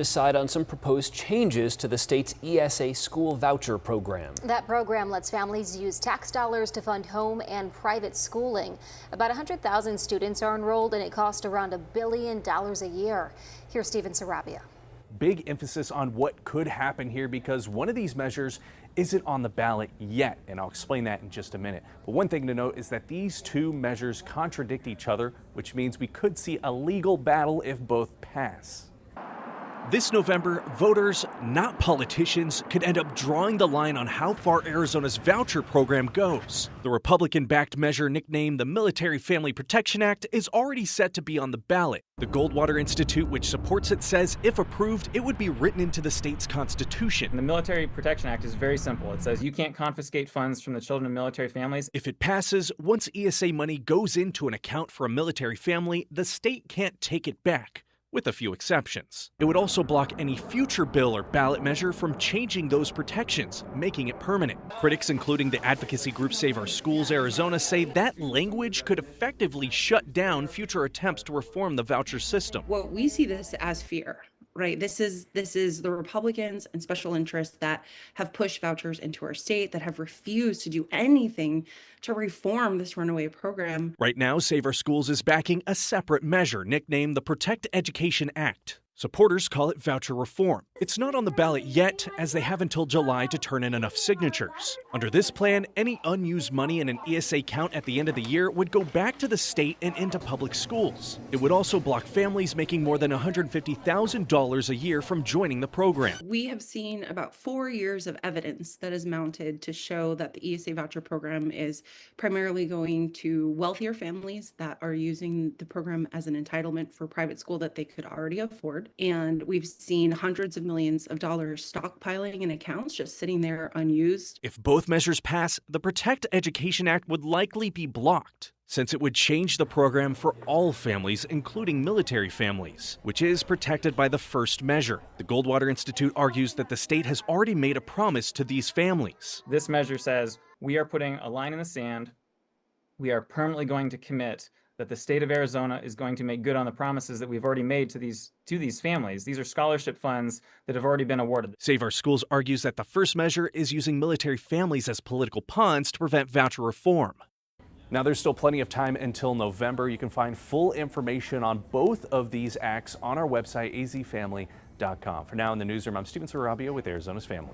Decide on some proposed changes to the state's ESA school voucher program. That program lets families use tax dollars to fund home and private schooling. About 100,000 students are enrolled, and it costs around $1 billion a year. Here's Steven Sarabia. Big emphasis on what could happen here because one of these measures isn't on the ballot yet, and I'll explain that in just a minute. But one thing to note is that these two measures contradict each other, which means we could see a legal battle if both pass. This November, voters, not politicians, could end up drawing the line on how far Arizona's voucher program goes. The Republican-backed measure nicknamed the Military Family Protection Act is already set to be on the ballot. The Goldwater Institute, which supports it, says if approved, it would be written into the state's constitution. The Military Protection Act is very simple. It says you can't confiscate funds from the children of military families. If it passes, once ESA money goes into an account for a military family, the state can't take it back, with a few exceptions. It would also block any future bill or ballot measure from changing those protections, making it permanent. Critics, including the advocacy group Save Our Schools Arizona, say that language could effectively shut down future attempts to reform the voucher system. Well, we see this as fear, right? This is the Republicans and special interests that have pushed vouchers into our state, that have refused to do anything to reform this runaway program. Right now, Save Our Schools is backing a separate measure nicknamed the Protect Education Act. Supporters call it voucher reform. It's not on the ballot yet, as they have until July to turn in enough signatures. Under this plan, any unused money in an ESA count at the end of the year would go back to the state and into public schools. It would also block families making more than $150,000 a year from joining the program. We have seen about 4 years of evidence that is mounted to show that the ESA voucher program is primarily going to wealthier families that are using the program as an entitlement for private school that they could already afford. And we've seen hundreds of millions of dollars stockpiling in accounts just sitting there unused. If both measures pass, the Protect Education Act would likely be blocked, since it would change the program for all families, including military families, which is protected by the first measure. The Goldwater Institute argues that the state has already made a promise to these families. This measure says we are putting a line in the sand. We are permanently going to commit that the state of Arizona is going to make good on the promises that we've already made to these families. These are scholarship funds that have already been awarded. Save Our Schools argues that the first measure is using military families as political pawns to prevent voucher reform. Now, there's still plenty of time until November. You can find full information on both of these acts on our website, azfamily.com. For now, in the newsroom, I'm Steven Sarabia with Arizona's Family.